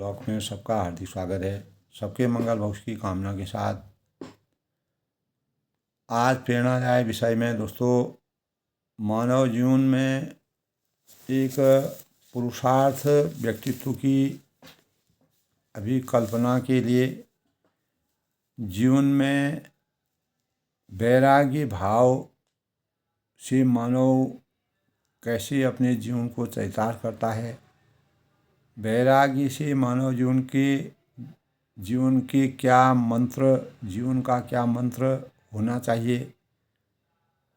Blog में सबका हार्दिक स्वागत है। सबके मंगल भविष्य की कामना के साथ आज प्रेरणादायक विषय में दोस्तों मानव जीवन में एक पुरुषार्थ व्यक्तित्व की अभिकल्पना के लिए जीवन में वैराग्य भाव से मानव कैसे अपने जीवन को चरितार्थ करता है। वैराग्य से मानव जीवन के क्या मंत्र, जीवन का क्या मंत्र होना चाहिए।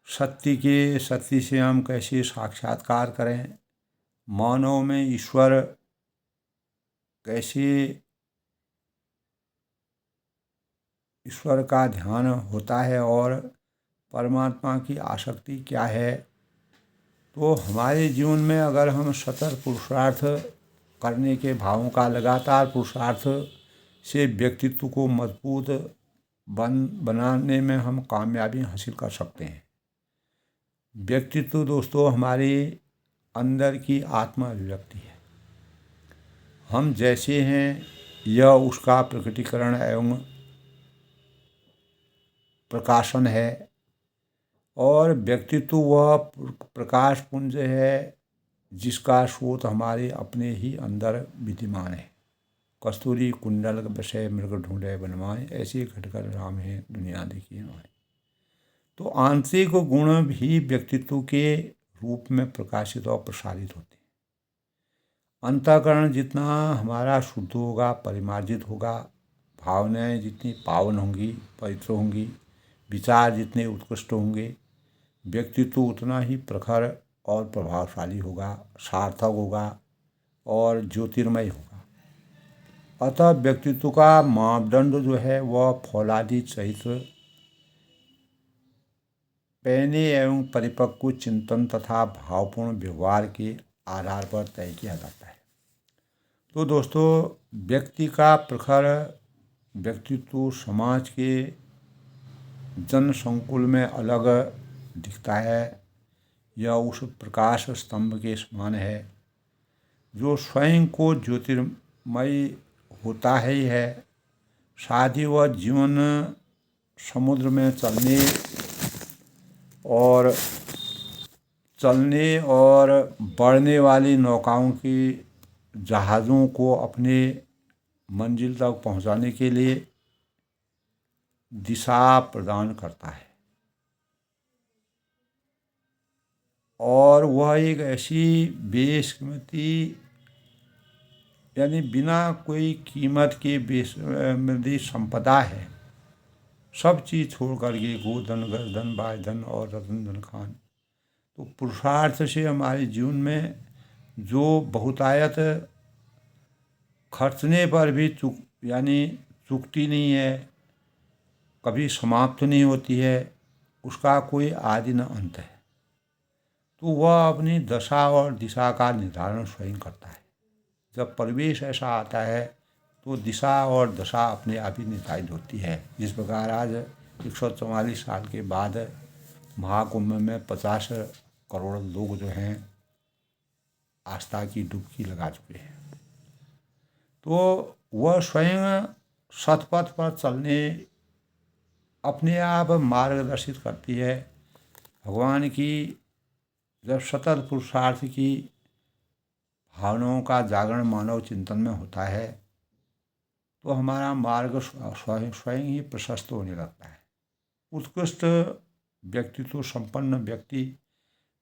सत्य से हम कैसे साक्षात्कार करें। मानव में ईश्वर कैसे ईश्वर का ध्यान होता है और परमात्मा की आसक्ति क्या है। तो हमारे जीवन में अगर हम सतत पुरुषार्थ करने के भावों का लगातार पुरुषार्थ से व्यक्तित्व को मजबूत बनाने में हम कामयाबी हासिल कर सकते हैं। व्यक्तित्व दोस्तों हमारे अंदर की आत्मा अभिव्यक्ति है। हम जैसे हैं यह उसका प्रकटीकरण एवं प्रकाशन है और व्यक्तित्व वह प्रकाश पुंज है जिसका स्रोत हमारे अपने ही अंदर विद्यमान है। कस्तूरी कुंडल विषय मृग ढूंढे बनवाए, ऐसे घटकर राम है दुनिया देखी नवाए। तो आंतरिक गुण भी व्यक्तित्व के रूप में प्रकाशित और प्रसारित होते हैं। अंतःकरण जितना हमारा शुद्ध होगा, परिमार्जित होगा, भावनाएं जितनी पावन होंगी, पवित्र होंगी, विचार जितने उत्कृष्ट होंगे, व्यक्तित्व उतना ही प्रखर और प्रभावशाली होगा, सार्थक होगा और ज्योतिर्मय होगा। अतः व्यक्तित्व का मापदंड जो है वह फौलादी चरित्र, पैने एवं परिपक्व चिंतन तथा भावपूर्ण व्यवहार के आधार पर तय किया जाता है। तो दोस्तों व्यक्ति का प्रखर व्यक्तित्व समाज के जन संकुल में अलग दिखता है। यह उस प्रकाश स्तंभ के समान है जो स्वयं को ज्योतिर्मय होता ही है। साथ ही वह जीवन समुद्र में चलने और बढ़ने वाली नौकाओं की जहाज़ों को अपने मंजिल तक पहुंचाने के लिए दिशा प्रदान करता है। और वह एक ऐसी बेशकीमती यानी बिना कोई कीमत के बेशकीमती संपदा है। सब चीज़ छोड़ कर के गोधन गर्दन बाजधन और रतन धन खान। तो पुरुषार्थ से हमारे जीवन में जो बहुतायत खर्चने पर भी चुकती नहीं है, कभी समाप्त नहीं होती है, उसका कोई आदि न अंत है। तो वह अपनी दशा और दिशा का निर्धारण स्वयं करता है। जब परिवेश ऐसा आता है तो दिशा और दशा अपने आप ही निर्धारित होती है। जिस प्रकार आज 144 साल के बाद महाकुंभ में 50 करोड़ लोग जो हैं आस्था की डुबकी लगा चुके हैं। तो वह स्वयं सतपथ पर चलने अपने आप मार्गदर्शित करती है। भगवान की जब सतत पुरुषार्थ की भावनाओं का जागरण मानव चिंतन में होता है तो हमारा मार्ग स्वयं ही प्रशस्त होने लगता है। उत्कृष्ट व्यक्तित्व संपन्न व्यक्ति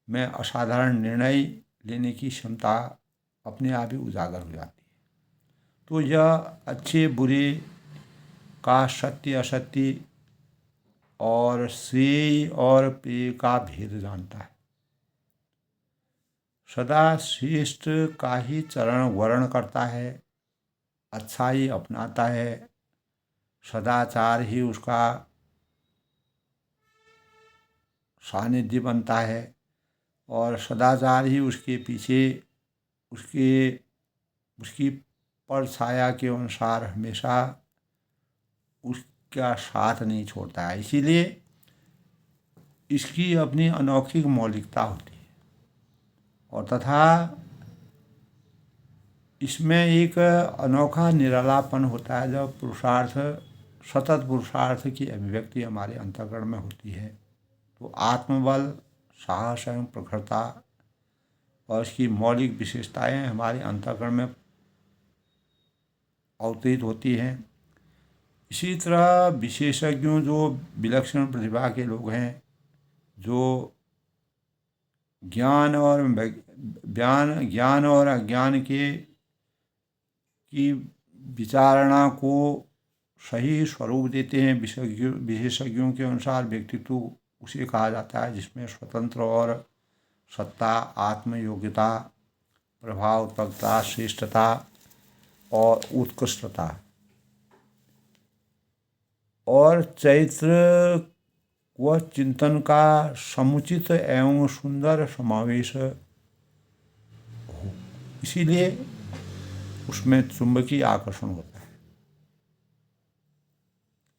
में असाधारण निर्णय लेने की क्षमता अपने आप ही उजागर हो जाती है। तो यह अच्छे बुरे का सत्य असत्य और श्रेय और पेय का भेद जानता है। सदा श्रेष्ठ का ही चरण वर्ण करता है, अच्छाई अपनाता है, सदाचार ही उसका सानिध्य बनता है और सदाचार ही उसके पीछे उसकी परछाया के अनुसार हमेशा उसका साथ नहीं छोड़ता है। इसीलिए इसकी अपनी अनौखी मौलिकता होती है और तथा इसमें एक अनोखा निरालापन होता है जब पुरुषार्थ, सतत पुरुषार्थ की अभिव्यक्ति हमारे अंतःकरण में होती है। तो आत्मबल, साहस एवं प्रखरता और इसकी मौलिक विशेषताएं हमारे अंतःकरण में अवतरित होती हैं। इसी तरह विशेषज्ञों, जो विलक्षण प्रतिभा के लोग हैं, जो ज्ञान और अज्ञान की विचारणा को सही स्वरूप देते हैं, विशेषज्ञों के अनुसार व्यक्तित्व उसे कहा जाता है जिसमें स्वतंत्र और सत्ता, आत्मयोग्यता, प्रभावत्मकता, श्रेष्ठता और उत्कृष्टता और चरित्र व चिंतन का समुचित एवं सुंदर समावेश हो। इसीलिए उसमें चुंबकीय आकर्षण होता है,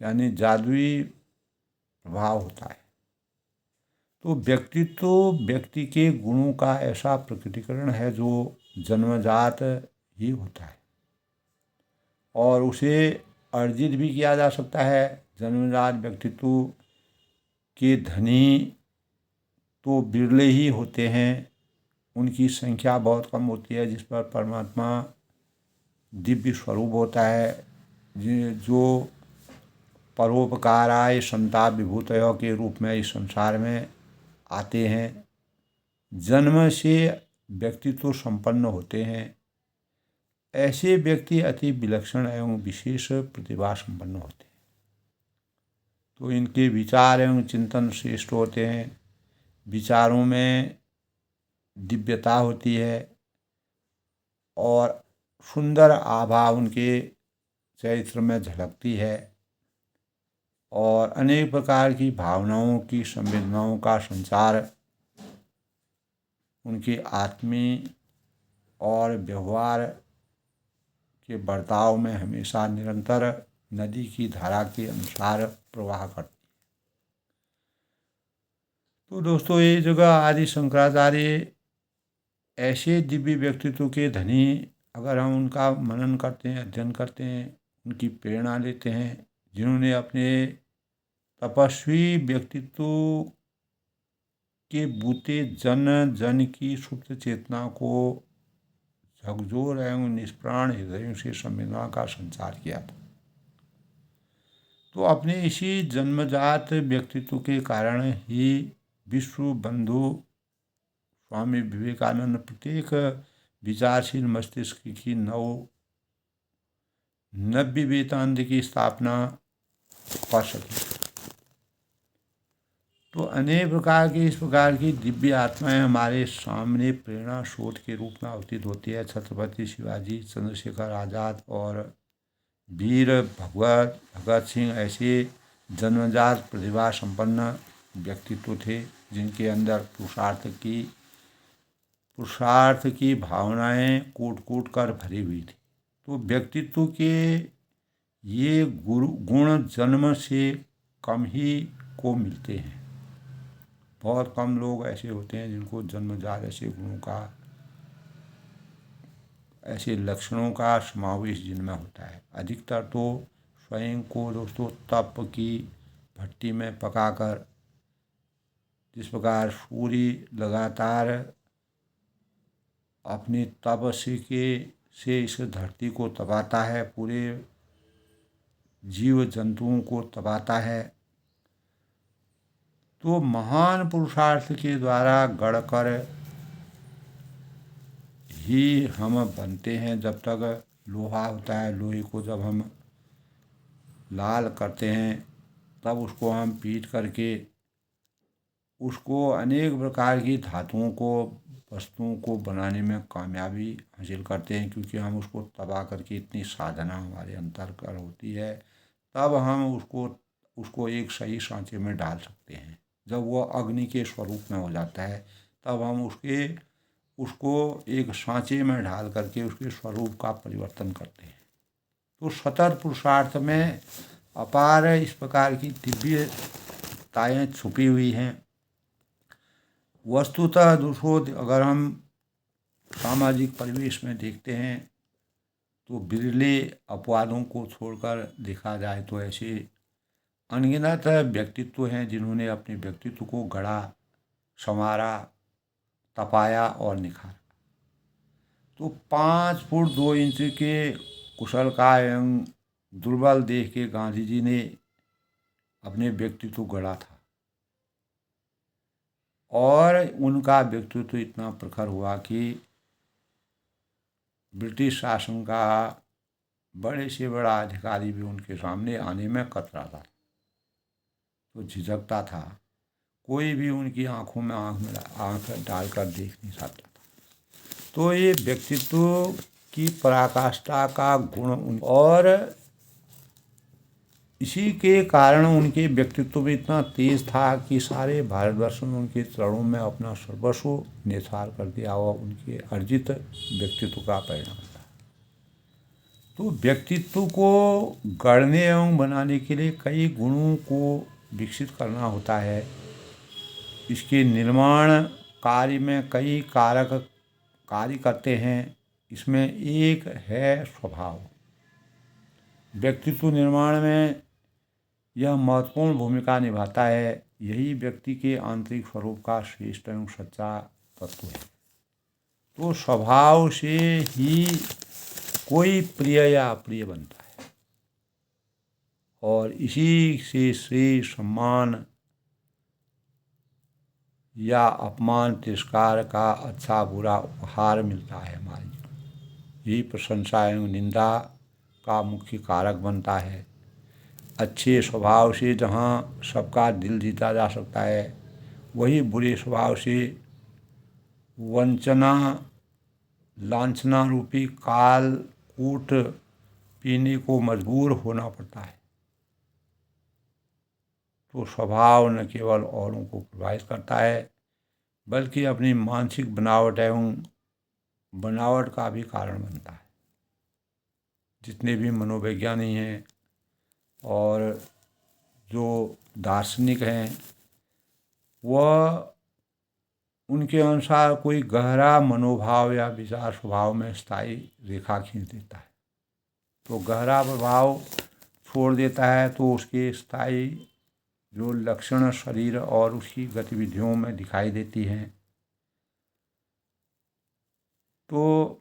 यानी जादुई प्रभाव होता है। तो व्यक्तित्व व्यक्ति के गुणों का ऐसा प्रकटीकरण है जो जन्मजात ही होता है और उसे अर्जित भी किया जा सकता है। जन्मजात व्यक्तित्व के धनी तो बिरले ही होते हैं, उनकी संख्या बहुत कम होती है, जिस पर परमात्मा दिव्य स्वरूप होता है, जो परोपकाराय संताप विभूतयों के रूप में इस संसार में आते हैं। जन्म से व्यक्तित्व संपन्न होते हैं। ऐसे व्यक्ति अति विलक्षण एवं विशेष प्रतिभा संपन्न होते हैं। तो इनके विचार एवं चिंतन श्रेष्ठ होते हैं, विचारों में दिव्यता होती है और सुंदर आभा उनके चरित्र में झलकती है और अनेक प्रकार की भावनाओं की, संवेदनाओं का संचार उनके आत्मीय और व्यवहार के बर्ताव में हमेशा निरंतर नदी की धारा के अनुसार प्रवाह करती है। तो दोस्तों, ये जगह आदि शंकराचार्य ऐसे दिव्य व्यक्तित्व के धनी, अगर हम उनका मनन करते हैं, अध्ययन करते हैं, उनकी प्रेरणा लेते हैं, जिन्होंने अपने तपस्वी व्यक्तित्व के बूते जन जन की सुप्त चेतना को झकझोर एवं निष्प्राण हृदयों से संवेदना का संचार किया था। तो अपने इसी जन्मजात व्यक्तित्व के कारण ही विश्व बंधु स्वामी विवेकानंद प्रत्येक विचारशील मस्तिष्क की नव्य वेदांत की स्थापना कर सके। तो अनेक प्रकार की इस प्रकार की दिव्य आत्माएं हमारे सामने प्रेरणा स्रोत के रूप में अवतीत होती है। छत्रपति शिवाजी, चंद्रशेखर आज़ाद और वीर भगत सिंह ऐसे जन्मजात प्रतिभा संपन्न व्यक्तित्व थे जिनके अंदर पुरुषार्थ की भावनाएं कूट कूट कर भरी हुई थी। तो व्यक्तित्व के ये गुण जन्म से कम ही को मिलते हैं। बहुत कम लोग ऐसे होते हैं जिनको जन्मजात ऐसे गुणों का, ऐसे लक्षणों का समावेश जिनमें होता है। अधिकतर तो स्वयं को दोस्तों तप की भट्टी में पकाकर, जिस प्रकार सूर्य लगातार अपनी तप से इस धरती को तपाता है, पूरे जीव जंतुओं को तपाता है, तो महान पुरुषार्थ के द्वारा गढ़कर ही हम बनते हैं। जब तक लोहा होता है, लोहे को जब हम लाल करते हैं तब उसको हम पीट करके उसको अनेक प्रकार की धातुओं को, वस्तुओं को बनाने में कामयाबी हासिल करते हैं, क्योंकि हम उसको तबाह करके इतनी साधना हमारे अंतर्गत होती है, तब हम उसको एक सही सांचे में डाल सकते हैं। जब वो अग्नि के स्वरूप में हो जाता है तब हम उसको एक सांचे में ढाल करके उसके स्वरूप का परिवर्तन करते हैं। तो सतत पुरुषार्थ में अपार इस प्रकार की दिव्यताएं छुपी हुई हैं। वस्तुतः दोस्तों, अगर हम सामाजिक परिवेश में देखते हैं तो बिरले अपवादों को छोड़कर देखा जाए तो ऐसे अनगिनत व्यक्तित्व हैं जिन्होंने अपने व्यक्तित्व को गढ़ा, संवारा, तपाया और निखारा। तो 5 फुट 2 इंच के कुशलकाय एवं दुर्बल देह के गांधी जी ने अपने व्यक्तित्व गढ़ा था और उनका व्यक्तित्व इतना प्रखर हुआ कि ब्रिटिश शासन का बड़े से बड़ा अधिकारी भी उनके सामने आने में कतराता था, तो झिझकता था। कोई भी उनकी आंखों में आंख डालकर देख नहीं सकता था। तो ये व्यक्तित्व की पराकाष्ठा का गुण और इसी के कारण उनके व्यक्तित्व में इतना तेज था कि सारे भारतवर्ष में उनके चरणों में अपना सर्वस्व न्यौछावर कर दिया और उनके अर्जित व्यक्तित्व का परिणाम था। तो व्यक्तित्व को गढ़ने एवं बनाने के लिए कई गुणों को विकसित करना होता है। इसके निर्माण कार्य में कई कारक कार्य करते हैं। इसमें एक है स्वभाव। व्यक्तित्व निर्माण में यह महत्वपूर्ण भूमिका निभाता है। यही व्यक्ति के आंतरिक स्वरूप का श्रेष्ठ एवं सच्चा तत्व है। तो स्वभाव से ही कोई प्रिय या अप्रिय बनता है और इसी से श्रेय, सम्मान या अपमान, तिरस्कार का अच्छा बुरा उपहार मिलता है हमारे जीवन। यही प्रशंसा एवं निंदा का मुख्य कारक बनता है। अच्छे स्वभाव से जहाँ सबका दिल जीता जा सकता है, वही बुरे स्वभाव से वंचना, लांछना रूपी काल कूट पीने को मजबूर होना पड़ता है। तो स्वभाव न केवल औरों को प्रभावित करता है बल्कि अपनी मानसिक बनावट एवं बनावट का भी कारण बनता है। जितने भी मनोवैज्ञानिक हैं और जो दार्शनिक हैं, वह उनके अनुसार कोई गहरा मनोभाव या विचार स्वभाव में स्थायी रेखा खींच देता है। तो गहरा प्रभाव छोड़ देता है तो उसके स्थायी जो लक्षण शरीर और उसकी गतिविधियों में दिखाई देती हैं। तो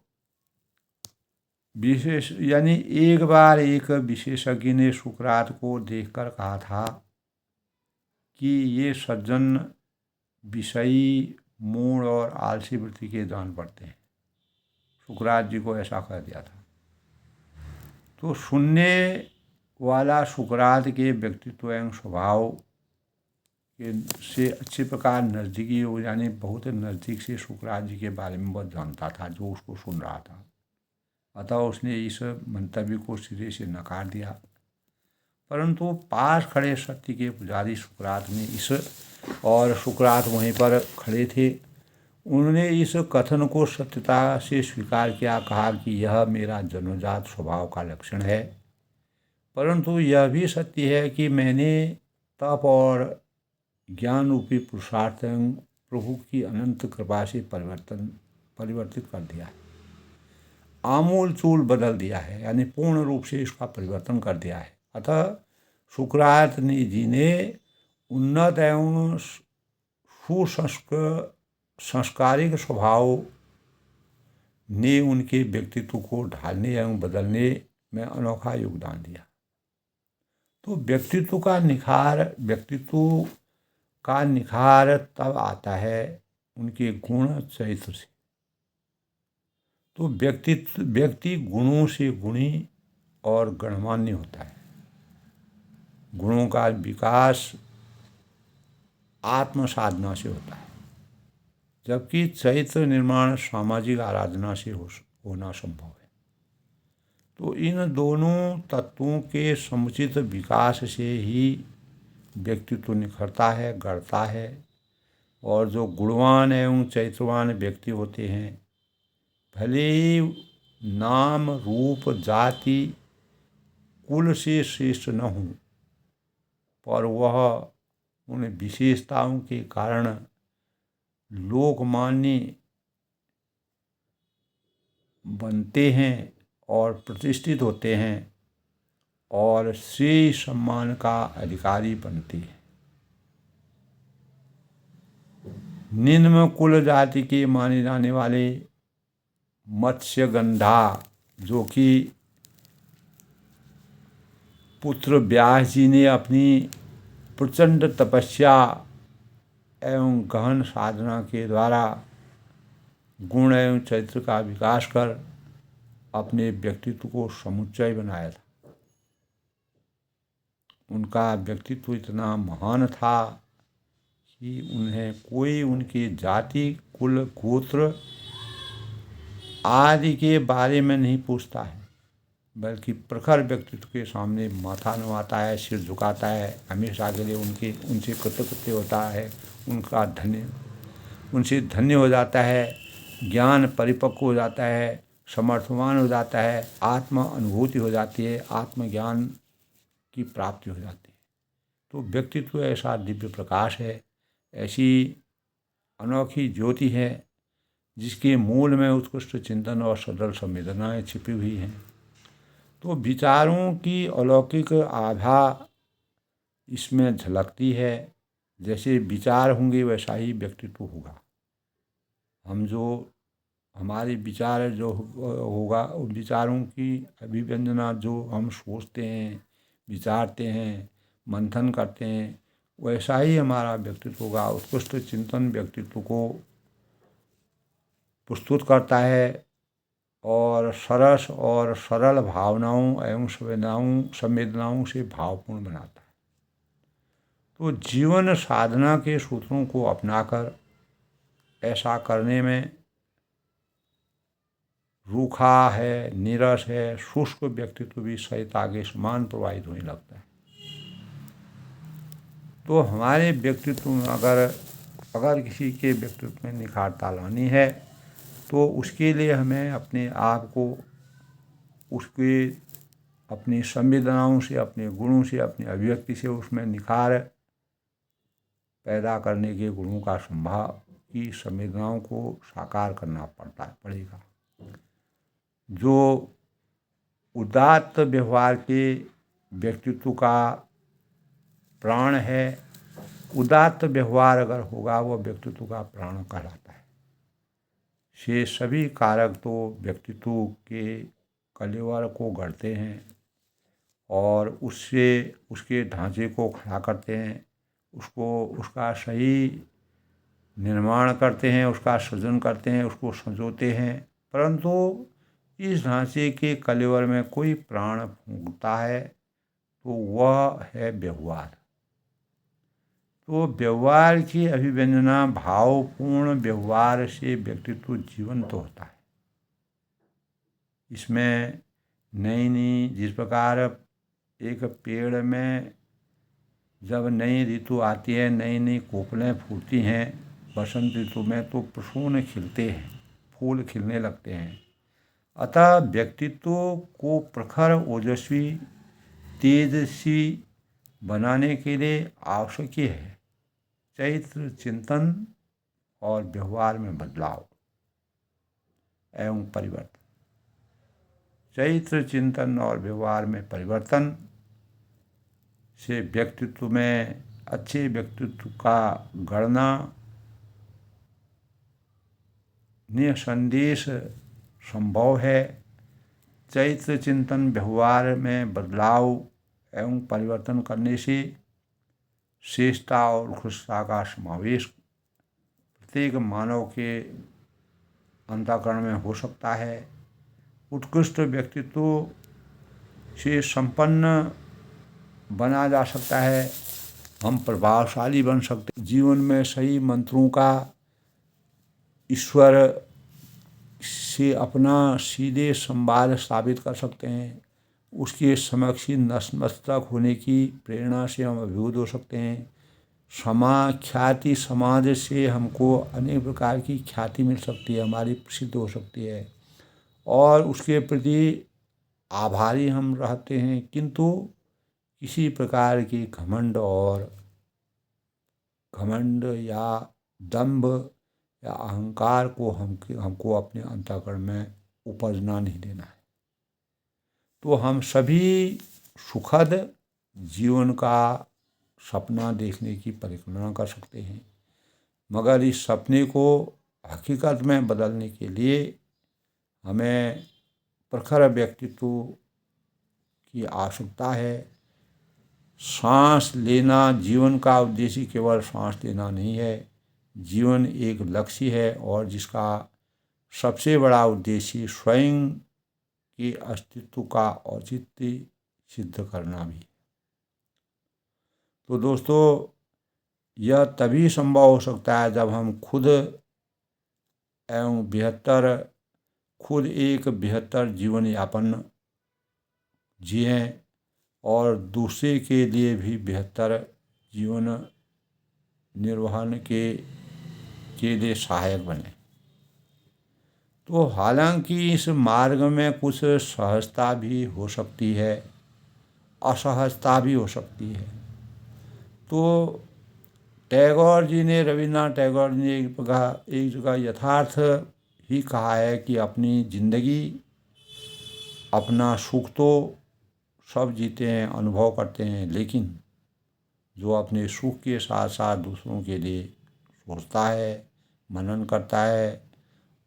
विशेष यानी एक बार एक विशेषज्ञ ने सुकरात को देखकर कहा था कि ये सज्जन विषयी, मूढ़ और आलसी वृत्ति के दान पड़ते हैं। सुकरात जी को ऐसा कह दिया था। तो सुनने वाला सुकरात के व्यक्तित्व एवं स्वभाव के से अच्छे प्रकार नज़दीकी हो, यानी बहुत नज़दीक से सुकरात जी के बारे में बहुत जानता था जो उसको सुन रहा था। अतः उसने इस मंतव्य को सिरे से नकार दिया। परंतु पास खड़े सत्य के पुजारी सुकरात ने और सुकरात वहीं पर खड़े थे, उन्होंने इस कथन को सत्यता से स्वीकार किया। कहा कि यह मेरा जन्मजात स्वभाव का लक्षण है, परंतु यह भी सत्य है कि मैंने तप और ज्ञान रूपी पुरुषार्थ एवं प्रभु की अनंत कृपा से परिवर्तित कर दिया है, आमूल चूल बदल दिया है, यानी पूर्ण रूप से इसका परिवर्तन कर दिया है। अतः सुकरात जी ने उन्नत एवं संस्कारिक स्वभाव ने उनके व्यक्तित्व को ढालने एवं बदलने में अनोखा योगदान दिया। तो व्यक्तित्व का निखार तब आता है उनके गुण चरित्र से। तो व्यक्ति गुणों से गुणी और गणमान्य होता है। गुणों का विकास आत्म साधना से होता है, जबकि चरित्र निर्माण सामाजिक आराधना से होना संभव है। तो इन दोनों तत्वों के समुचित विकास से ही व्यक्तित्व निखरता है, गढ़ता है। और जो गुणवान एवं चरित्रवान व्यक्ति होते हैं, भले ही नाम, रूप, जाति, कुल से श्रेष्ठ न हों, पर वह उन विशेषताओं के कारण लोकमान्य बनते हैं और प्रतिष्ठित होते हैं और श्रेय सम्मान का अधिकारी बनते हैं। निम्न कुल जाति के माने जाने वाले मत्स्यगंधा, जो कि पुत्र व्यास जी ने अपनी प्रचंड तपस्या एवं गहन साधना के द्वारा गुण एवं चरित्र का विकास कर अपने व्यक्तित्व को समुच्चय बनाया था। उनका व्यक्तित्व इतना महान था कि उन्हें कोई उनके जाति, कुल, गोत्र आदि के बारे में नहीं पूछता है, बल्कि प्रखर व्यक्तित्व के सामने माथा नवाता है, सिर झुकाता है, हमेशा के लिए उनसे कृतज्ञ होता है, उनसे धन्य हो जाता है, ज्ञान परिपक्व हो जाता है, समर्थवान हो जाता है, आत्मा अनुभूति हो जाती है, आत्मज्ञान की प्राप्ति हो जाती है। तो व्यक्तित्व ऐसा दिव्य प्रकाश है, ऐसी अनोखी ज्योति है जिसके मूल में उत्कृष्ट चिंतन और सरल संवेदनाएं छिपी हुई हैं। तो विचारों की अलौकिक आभा इसमें झलकती है। जैसे विचार होंगे वैसा ही व्यक्तित्व होगा। हमारे विचार जो होगा, उन विचारों की अभिव्यंजना जो हम सोचते हैं, विचारते हैं, मंथन करते हैं, वैसा ही हमारा व्यक्तित्व होगा। उत्कृष्ट चिंतन व्यक्तित्व को प्रस्तुत करता है और सरस और सरल भावनाओं एवं संवेदनाओं से भावपूर्ण बनाता है। तो जीवन साधना के सूत्रों को अपनाकर ऐसा करने में रूखा है, नीरस है, शुष्क व्यक्तित्व भी सहिता के समान प्रवाहित होने लगता है। तो हमारे व्यक्तित्व में अगर किसी के व्यक्तित्व में निखारता लानी है तो उसके लिए हमें अपने आप को उसके अपनी संवेदनाओं से, अपने गुणों से, अपनी अभिव्यक्ति से उसमें निखार पैदा करने के गुणों का संभाव की संवेदनाओं को साकार करना पड़ेगा। जो उदात्त व्यवहार के व्यक्तित्व का प्राण है, उदात्त व्यवहार अगर होगा वो व्यक्तित्व का प्राण कहलाता है। ये सभी कारक तो व्यक्तित्व के कलेवर को गढ़ते हैं और उससे उसके ढांचे को खड़ा करते हैं, उसका सही निर्माण करते हैं, उसका सृजन करते हैं, उसको संजोते हैं। परंतु इस ढांचे के कलेवर में कोई प्राण फूंकता है तो वह है व्यवहार। तो व्यवहार की अभिव्यंजना भावपूर्ण व्यवहार से व्यक्तित्व जीवंत होता है। इसमें नई जिस प्रकार एक पेड़ में जब नई ऋतु आती है, नई कोपलें फूटती हैं बसंत ऋतु में, तो प्रसून खिलते हैं, फूल खिलने लगते हैं। अतः व्यक्तित्व को प्रखर, ओजस्वी, तेजस्वी बनाने के लिए आवश्यक है चरित्र चिंतन और व्यवहार में बदलाव एवं परिवर्तन। चरित्र चिंतन और व्यवहार में परिवर्तन से व्यक्तित्व में अच्छे व्यक्तित्व का गढ़ना निसंदेह संभव है। चरित्र चिंतन व्यवहार में बदलाव एवं परिवर्तन करने से श्रेष्ठता और उत्कृष्टता का समावेश प्रत्येक मानव के अंतःकरण में हो सकता है। उत्कृष्ट व्यक्तित्व से संपन्न बना जा सकता है, हम प्रभावशाली बन सकते हैं, जीवन में सही मंत्रों का ईश्वर से अपना सीधे संवाद स्थापित कर सकते हैं। उसके समक्ष नतमस्तक होने की प्रेरणा से हम अभिभूत हो सकते हैं। ख्याति समाज से हमको अनेक प्रकार की ख्याति मिल सकती है, हमारी प्रसिद्ध हो सकती है और उसके प्रति आभारी हम रहते हैं। किंतु किसी प्रकार की घमंड या दंभ या अहंकार को हमको अपने अंतःकरण में उपजना नहीं देना है। तो हम सभी सुखद जीवन का सपना देखने की परिकल्पना कर सकते हैं, मगर इस सपने को हकीकत में बदलने के लिए हमें प्रखर व्यक्तित्व की आवश्यकता है। सांस लेना जीवन का उद्देश्य केवल सांस लेना नहीं है। जीवन एक लक्ष्य है और जिसका सबसे बड़ा उद्देश्य स्वयं के अस्तित्व का औचित्य सिद्ध करना भी। तो दोस्तों, यह तभी संभव हो सकता है जब हम खुद एक बेहतर जीवन यापन जिएं और दूसरे के लिए भी बेहतर जीवन निर्वहन के लिए सहायक बने। तो हालांकि इस मार्ग में कुछ सहजता भी हो सकती है, असहजता भी हो सकती है। तो रविन्द्रनाथ टैगोर जी ने एक जगह यथार्थ ही कहा है कि अपनी जिंदगी, अपना सुख तो सब जीते हैं, अनुभव करते हैं, लेकिन जो अपने सुख के साथ साथ दूसरों के लिए सोचता है, मनन करता है,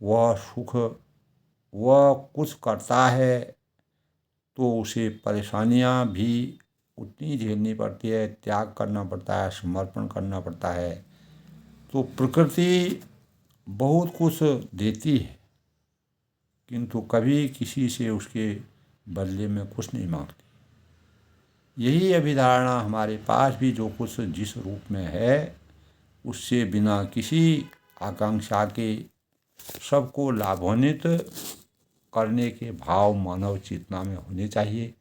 वह कुछ करता है तो उसे परेशानियां भी उतनी झेलनी पड़ती है, त्याग करना पड़ता है, समर्पण करना पड़ता है। तो प्रकृति बहुत कुछ देती है, किंतु कभी किसी से उसके बदले में कुछ नहीं मांगती। यही अभिधारणा हमारे पास भी जो कुछ जिस रूप में है, उससे बिना किसी आकांक्षा के सबको लाभान्वित करने के भाव मानव चेतना में होने चाहिए।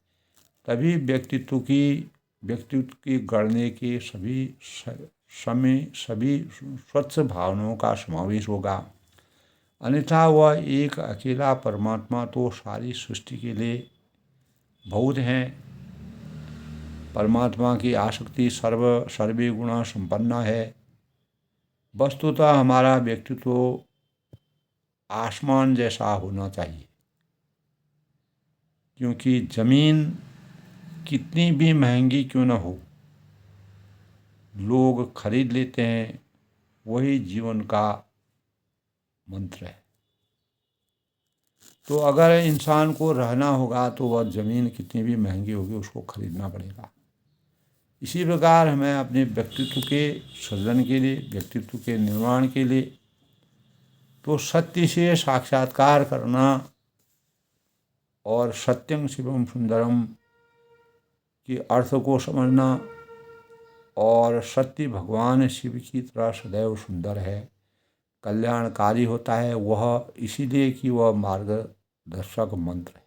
तभी व्यक्तित्व की गढ़ने के सभी स्वच्छ भावनाओं का समावेश होगा। अन्यथा वह एक अकेला परमात्मा तो सारी सृष्टि के लिए बहुत हैं। परमात्मा की आसक्ति सर्वे गुणा संपन्न है। वस्तुतः हमारा व्यक्तित्व आसमान जैसा होना चाहिए, क्योंकि जमीन कितनी भी महंगी क्यों न हो, लोग खरीद लेते हैं। वही जीवन का मंत्र है। तो अगर इंसान को रहना होगा तो वह जमीन कितनी भी महंगी होगी, उसको खरीदना पड़ेगा। इसी प्रकार हमें अपने व्यक्तित्व के सृजन के लिए, व्यक्तित्व के निर्माण के लिए तो सत्य से साक्षात्कार करना और सत्यं शिवम सुंदरम के अर्थ को समझना, और सत्य भगवान शिव की तरह सदैव सुंदर है, कल्याणकारी होता है, वह इसीलिए कि वह मार्गदर्शक मंत्र है,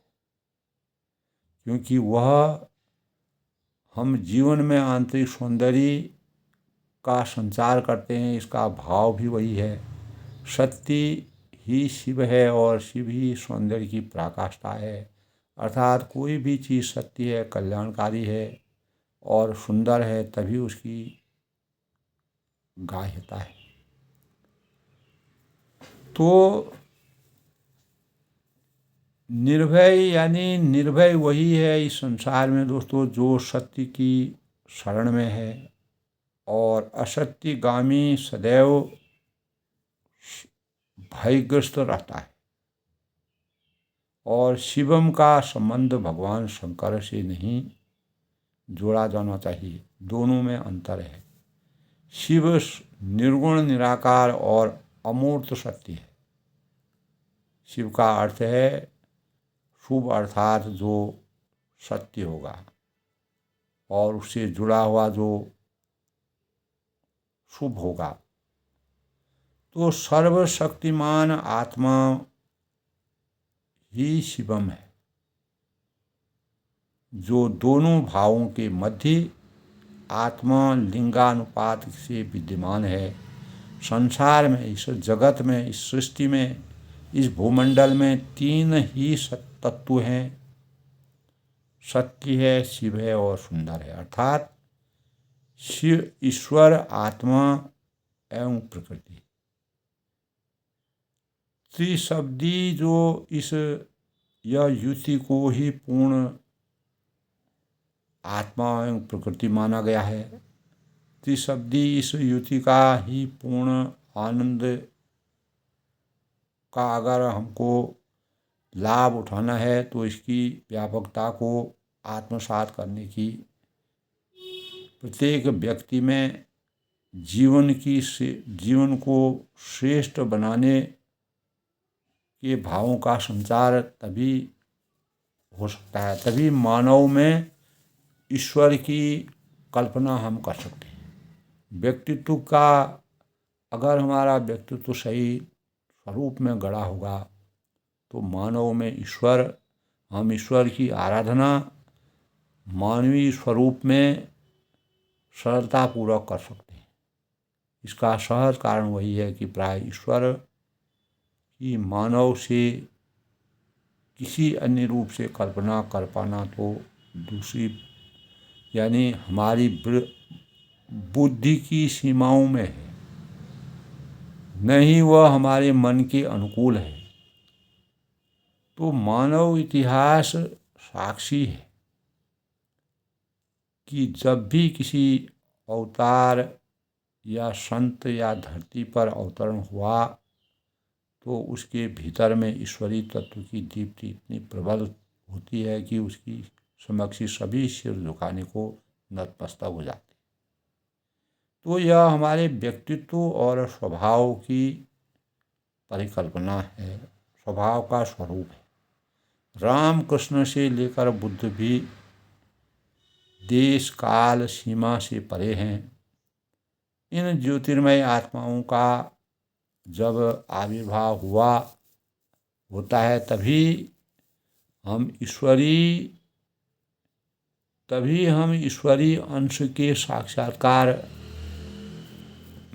क्योंकि वह हम जीवन में आंतरिक सौंदर्य का संचार करते हैं। इसका भाव भी वही है। सत्य ही शिव है और शिव ही सौंदर्य की पराकाष्ठा है। अर्थात कोई भी चीज़ सत्य है, कल्याणकारी है और सुंदर है, तभी उसकी ग्राह्यता है। तो निर्भय वही है इस संसार में दोस्तों जो सत्य की शरण में है, और असत्यगामी सदैव भयग्रस्त रहता है। और शिवम का संबंध भगवान शंकर से नहीं जोड़ा जाना चाहिए, दोनों में अंतर है। शिव निर्गुण, निराकार और अमूर्त सत्य है। शिव का अर्थ है शुभ, अर्थात जो सत्य होगा और उससे जुड़ा हुआ जो शुभ होगा। तो सर्वशक्तिमान आत्मा ही शिवम है, जो दोनों भावों के मध्य आत्मा लिंगानुपात से विद्यमान है। संसार में, इस जगत में, इस सृष्टि में, इस भूमंडल में तीन ही तत्व हैं, सत्य है, शिव है और सुंदर है। अर्थात शिव, ईश्वर, आत्मा एवं प्रकृति। त्रिशब्दी जो इस यह युति को ही पूर्ण आत्मा एवं प्रकृति माना गया है। त्रिशब्दी इस युति का ही पूर्ण आनंद का अगर हमको लाभ उठाना है तो इसकी व्यापकता को आत्मसात करने की प्रत्येक व्यक्ति में जीवन को श्रेष्ठ बनाने के भावों का संचार तभी हो सकता है, तभी मानव में ईश्वर की कल्पना हम कर सकते हैं। व्यक्तित्व का अगर हमारा व्यक्तित्व सही स्वरूप में गढ़ा होगा तो मानव में हम ईश्वर की आराधना मानवीय स्वरूप में सरलतापूर्वक कर सकते हैं। इसका सहज कारण वही है कि प्राय ईश्वर की मानव से किसी अन्य रूप से कल्पना कर पाना तो दूसरी यानी हमारी बुद्धि की सीमाओं में है, नहीं वह हमारे मन के अनुकूल है। तो मानव इतिहास साक्षी है कि जब भी किसी अवतार या संत या धरती पर अवतरण हुआ तो उसके भीतर में ईश्वरीय तत्व की दीप्ति इतनी प्रबल होती है कि उसकी समक्ष सभी सिर झुकाने को नतमस्तक हो जाते। तो यह हमारे व्यक्तित्व और स्वभाव की परिकल्पना है, स्वभाव का स्वरूप है। राम कृष्ण से लेकर बुद्ध भी देश काल सीमा से परे हैं। इन ज्योतिर्मय आत्माओं का जब आविर्भाव होता है तभी हम ईश्वरीय अंश के साक्षात्कार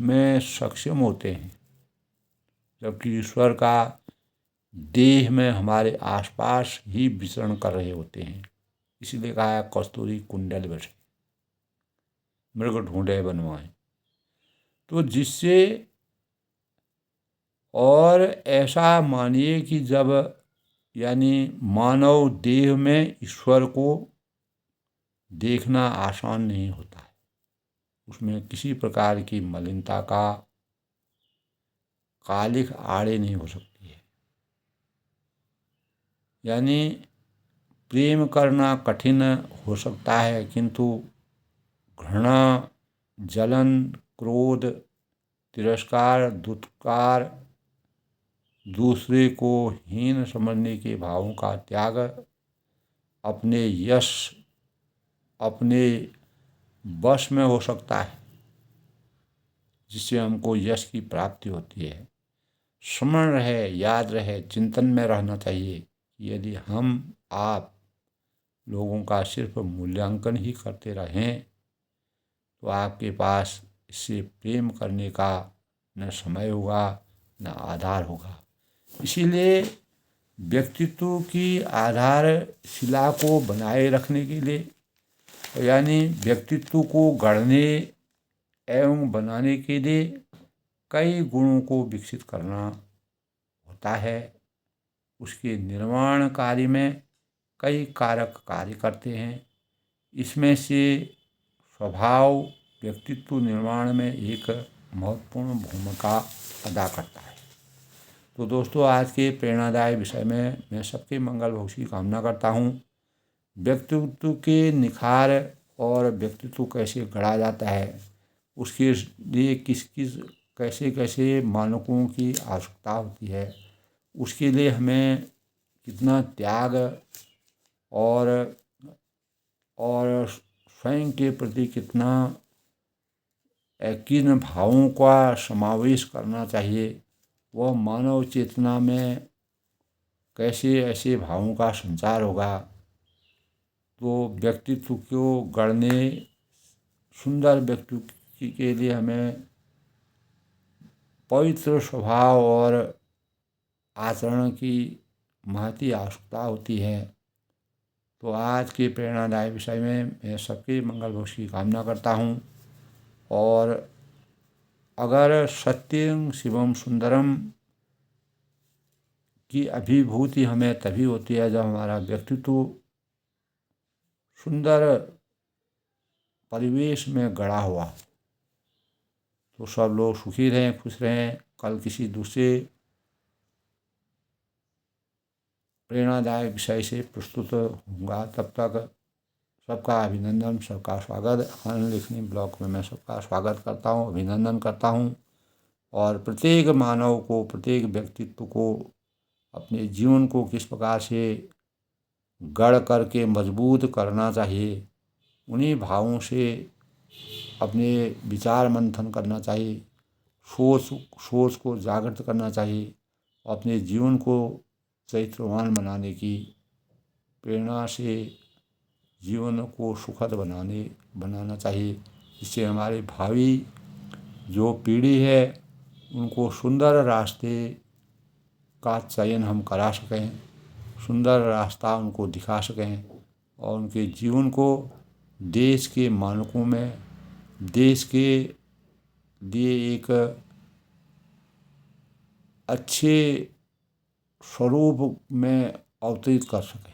में सक्षम होते हैं, जबकि ईश्वर का देह में हमारे आसपास ही विचरण कर रहे होते हैं। इसलिए कहा है कस्तूरी कुंडल बसे मृग ढूंढे बनवाए। तो जिससे और ऐसा मानिए कि जब यानी मानव देह में ईश्वर को देखना आसान नहीं होता है, उसमें किसी प्रकार की मलिनता का कालिख आड़े नहीं हो सकती है। यानी प्रेम करना कठिन हो सकता है, किंतु घृणा, जलन, क्रोध, तिरस्कार, दुत्कार, दूसरे को हीन समझने के भावों का त्याग, अपने वश में हो सकता है, जिससे हमको यश की प्राप्ति होती है। स्मरण रहे, याद रहे, चिंतन में रहना चाहिए। यदि हम आप लोगों का सिर्फ मूल्यांकन ही करते रहें तो आपके पास इससे प्रेम करने का न समय होगा न आधार होगा। इसीलिए व्यक्तित्व की आधारशिला को बनाए रखने के लिए यानी व्यक्तित्व को गढ़ने एवं बनाने के लिए कई गुणों को विकसित करना होता है। उसके निर्माण कार्य में कई कारक कार्य करते हैं। इसमें से स्वभाव व्यक्तित्व निर्माण में एक महत्वपूर्ण भूमिका अदा करता है। तो दोस्तों, आज के प्रेरणादायक विषय में मैं सबके मंगल भविष्य की कामना करता हूँ। व्यक्तित्व के निखार और व्यक्तित्व कैसे गढ़ा जाता है, उसके लिए कैसे मानकों की आवश्यकता होती है, उसके लिए हमें कितना त्याग और स्वयं के प्रति किन भावों का समावेश करना चाहिए, वह मानव चेतना में कैसे ऐसे भावों का संचार होगा। तो व्यक्तित्व को गढ़ने, सुंदर व्यक्तित्व के लिए हमें पवित्र स्वभाव और आचरण की महती आवश्यकता होती है। तो आज के प्रेरणादायक विषय में मैं सबके मंगल भविष्य की कामना करता हूँ। और अगर सत्यं शिवम सुंदरम की अभिभूति हमें तभी होती है जब हमारा व्यक्तित्व सुंदर परिवेश में गढ़ा हुआ। तो सब लोग सुखी रहें, खुश रहें। कल किसी दूसरे प्रेरणादायक विषय से प्रस्तुत होगा। तब तक सबका अभिनंदन, सबका स्वागत। आनंद लेखनी ब्लॉग में मैं सबका स्वागत करता हूँ, अभिनंदन करता हूँ। और प्रत्येक मानव को, प्रत्येक व्यक्तित्व को अपने जीवन को किस प्रकार से गढ़ करके मजबूत करना चाहिए, उन्हीं भावों से अपने विचार मंथन करना चाहिए, सोच को जागृत करना चाहिए, अपने जीवन को चरित्रवान बनाने की प्रेरणा से जीवन को सुखद बनाना चाहिए, जिससे हमारे भावी जो पीढ़ी है उनको सुंदर रास्ते का चयन हम करा सकें, सुंदर रास्ता उनको दिखा सकें और उनके जीवन को देश के मानकों में, देश के लिए एक अच्छे स्वरूप में अवतरित कर सकें।